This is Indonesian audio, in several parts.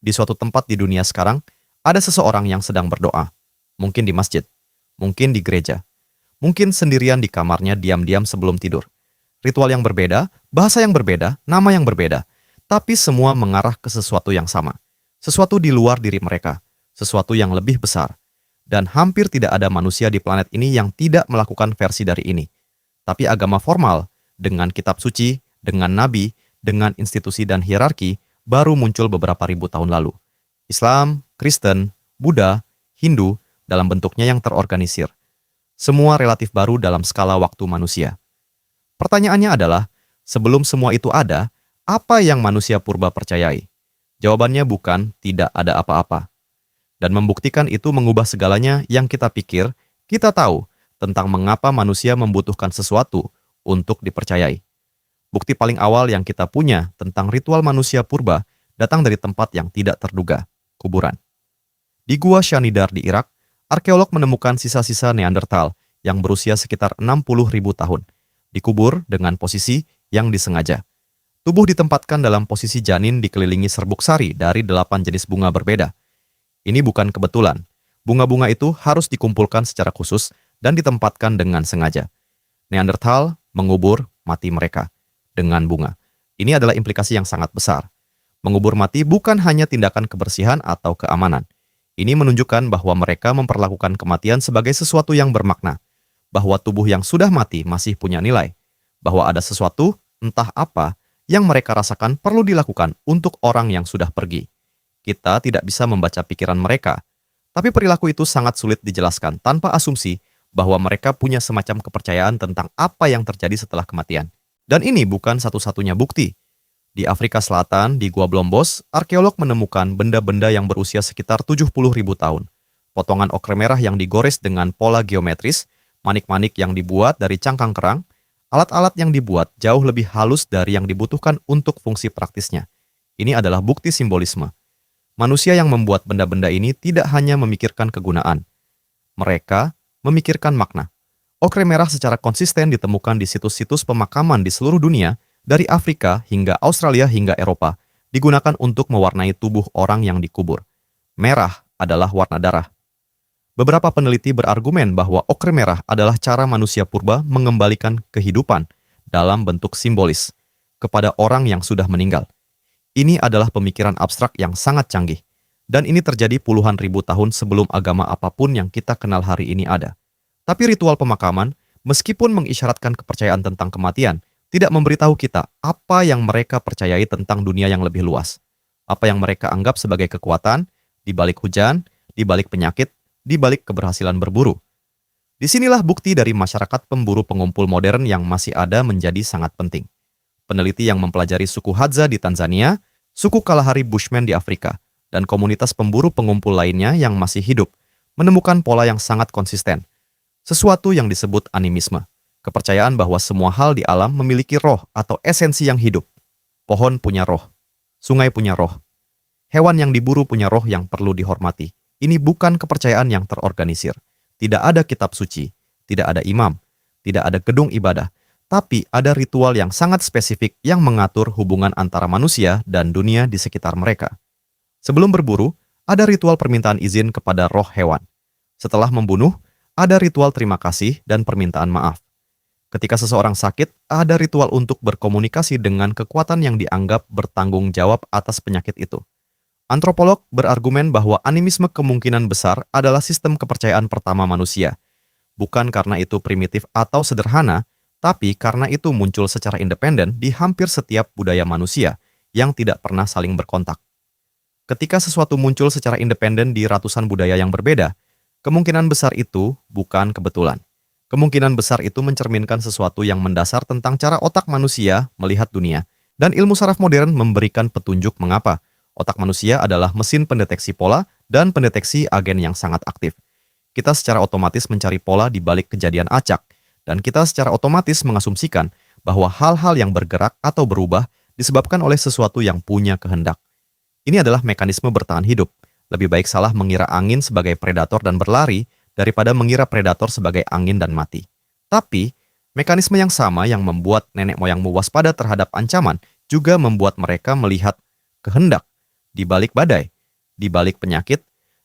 Di suatu tempat di dunia sekarang, ada seseorang yang sedang berdoa. Mungkin di masjid, mungkin di gereja, mungkin sendirian di kamarnya diam-diam sebelum tidur. Ritual yang berbeda, bahasa yang berbeda, nama yang berbeda, tapi semua mengarah ke sesuatu yang sama. Sesuatu di luar diri mereka, sesuatu yang lebih besar. Dan hampir tidak ada manusia di planet ini yang tidak melakukan versi dari ini. Tapi agama formal, dengan kitab suci, dengan nabi, dengan institusi dan hierarki, baru muncul beberapa ribu tahun lalu. Islam, Kristen, Buddha, Hindu, dalam bentuknya yang terorganisir. Semua relatif baru dalam skala waktu manusia. Pertanyaannya adalah, sebelum semua itu ada, apa yang manusia purba percayai? Jawabannya bukan tidak ada apa-apa. Dan membuktikan itu mengubah segalanya yang kita pikir, kita tahu tentang mengapa manusia membutuhkan sesuatu untuk dipercayai. Bukti paling awal yang kita punya tentang ritual manusia purba datang dari tempat yang tidak terduga, kuburan. Di Gua Shanidar di Irak, arkeolog menemukan sisa-sisa Neanderthal yang berusia sekitar 60.000 tahun, dikubur dengan posisi yang disengaja. Tubuh ditempatkan dalam posisi janin dikelilingi serbuk sari dari 8 jenis bunga berbeda. Ini bukan kebetulan. Bunga-bunga itu harus dikumpulkan secara khusus dan ditempatkan dengan sengaja. Neanderthal mengubur mati mereka dengan bunga. Ini adalah implikasi yang sangat besar. Mengubur mati bukan hanya tindakan kebersihan atau keamanan. Ini menunjukkan bahwa mereka memperlakukan kematian sebagai sesuatu yang bermakna, bahwa tubuh yang sudah mati masih punya nilai, bahwa ada sesuatu, entah apa, yang mereka rasakan perlu dilakukan untuk orang yang sudah pergi. Kita tidak bisa membaca pikiran mereka, tapi perilaku itu sangat sulit dijelaskan tanpa asumsi bahwa mereka punya semacam kepercayaan tentang apa yang terjadi setelah kematian. Dan ini bukan satu-satunya bukti. Di Afrika Selatan, di Gua Blombos, arkeolog menemukan benda-benda yang berusia sekitar 70.000 tahun. Potongan oker merah yang digores dengan pola geometris, manik-manik yang dibuat dari cangkang kerang, alat-alat yang dibuat jauh lebih halus dari yang dibutuhkan untuk fungsi praktisnya. Ini adalah bukti simbolisme. Manusia yang membuat benda-benda ini tidak hanya memikirkan kegunaan. Mereka memikirkan makna. Oker merah secara konsisten ditemukan di situs-situs pemakaman di seluruh dunia, dari Afrika hingga Australia hingga Eropa, digunakan untuk mewarnai tubuh orang yang dikubur. Merah adalah warna darah. Beberapa peneliti berargumen bahwa oker merah adalah cara manusia purba mengembalikan kehidupan dalam bentuk simbolis kepada orang yang sudah meninggal. Ini adalah pemikiran abstrak yang sangat canggih, dan ini terjadi puluhan ribu tahun sebelum agama apapun yang kita kenal hari ini ada. Tapi ritual pemakaman, meskipun mengisyaratkan kepercayaan tentang kematian, tidak memberitahu kita apa yang mereka percayai tentang dunia yang lebih luas. Apa yang mereka anggap sebagai kekuatan, di balik hujan, di balik penyakit, di balik keberhasilan berburu. Disinilah bukti dari masyarakat pemburu pengumpul modern yang masih ada menjadi sangat penting. Peneliti yang mempelajari suku Hadza di Tanzania, suku Kalahari Bushmen di Afrika, dan komunitas pemburu pengumpul lainnya yang masih hidup, menemukan pola yang sangat konsisten. Sesuatu yang disebut animisme, kepercayaan bahwa semua hal di alam memiliki roh atau esensi yang hidup. Pohon punya roh, sungai punya roh, hewan yang diburu punya roh yang perlu dihormati. Ini bukan kepercayaan yang terorganisir. Tidak ada kitab suci, tidak ada imam, tidak ada gedung ibadah, tapi ada ritual yang sangat spesifik yang mengatur hubungan antara manusia dan dunia di sekitar mereka. Sebelum berburu, ada ritual permintaan izin kepada roh hewan. Setelah membunuh, ada ritual terima kasih dan permintaan maaf. Ketika seseorang sakit, ada ritual untuk berkomunikasi dengan kekuatan yang dianggap bertanggung jawab atas penyakit itu. Antropolog berargumen bahwa animisme kemungkinan besar adalah sistem kepercayaan pertama manusia. Bukan karena itu primitif atau sederhana, tapi karena itu muncul secara independen di hampir setiap budaya manusia yang tidak pernah saling berkontak. Ketika sesuatu muncul secara independen di ratusan budaya yang berbeda, kemungkinan besar itu bukan kebetulan. Kemungkinan besar itu mencerminkan sesuatu yang mendasar tentang cara otak manusia melihat dunia, dan ilmu saraf modern memberikan petunjuk mengapa otak manusia adalah mesin pendeteksi pola dan pendeteksi agen yang sangat aktif. Kita secara otomatis mencari pola di balik kejadian acak, dan kita secara otomatis mengasumsikan bahwa hal-hal yang bergerak atau berubah disebabkan oleh sesuatu yang punya kehendak. Ini adalah mekanisme bertahan hidup. Lebih baik salah mengira angin sebagai predator dan berlari daripada mengira predator sebagai angin dan mati. Tapi, mekanisme yang sama yang membuat nenek moyangmu waspada terhadap ancaman juga membuat mereka melihat kehendak di balik badai. di balik penyakit,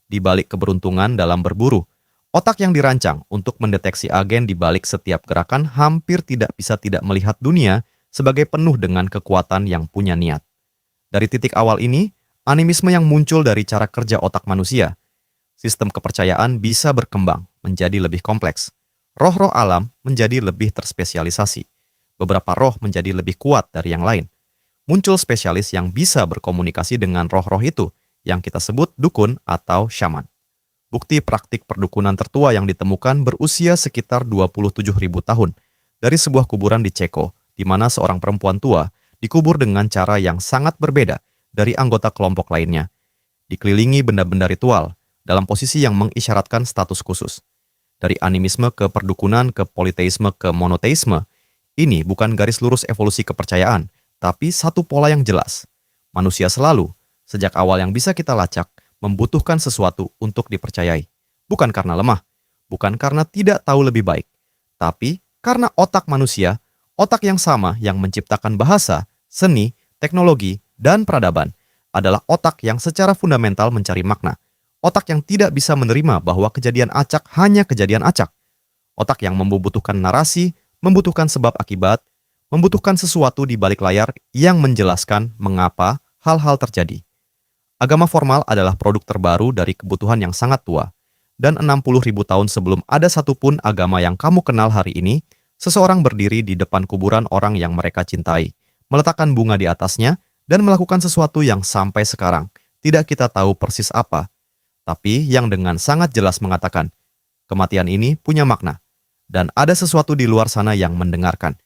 di balik keberuntungan dalam berburu. Otak yang dirancang untuk mendeteksi agen di balik setiap gerakan hampir tidak bisa tidak melihat dunia sebagai penuh dengan kekuatan yang punya niat. Dari titik awal ini, animisme yang muncul dari cara kerja otak manusia, sistem kepercayaan bisa berkembang menjadi lebih kompleks. Roh-roh alam menjadi lebih terspesialisasi. Beberapa roh menjadi lebih kuat dari yang lain. Muncul spesialis yang bisa berkomunikasi dengan roh-roh itu, yang kita sebut dukun atau syaman. Bukti praktik perdukunan tertua yang ditemukan berusia sekitar 27.000 tahun dari sebuah kuburan di Ceko, di mana seorang perempuan tua dikubur dengan cara yang sangat berbeda dari anggota kelompok lainnya. Dikelilingi benda-benda ritual dalam posisi yang mengisyaratkan status khusus. Dari animisme ke perdukunan ke politeisme ke monoteisme, ini bukan garis lurus evolusi kepercayaan, tapi satu pola yang jelas. Manusia selalu, sejak awal yang bisa kita lacak, membutuhkan sesuatu untuk dipercayai. Bukan karena lemah, bukan karena tidak tahu lebih baik, tapi karena otak manusia, otak yang sama yang menciptakan bahasa, seni, teknologi, dan peradaban, adalah otak yang secara fundamental mencari makna. Otak yang tidak bisa menerima bahwa kejadian acak hanya kejadian acak. Otak yang membutuhkan narasi, membutuhkan sebab akibat, membutuhkan sesuatu di balik layar yang menjelaskan mengapa hal-hal terjadi. Agama formal adalah produk terbaru dari kebutuhan yang sangat tua, dan 60.000 tahun sebelum ada satupun agama yang kamu kenal hari ini, seseorang berdiri di depan kuburan orang yang mereka cintai, meletakkan bunga di atasnya, dan melakukan sesuatu yang sampai sekarang tidak kita tahu persis apa, tapi yang dengan sangat jelas mengatakan, kematian ini punya makna, dan ada sesuatu di luar sana yang mendengarkan.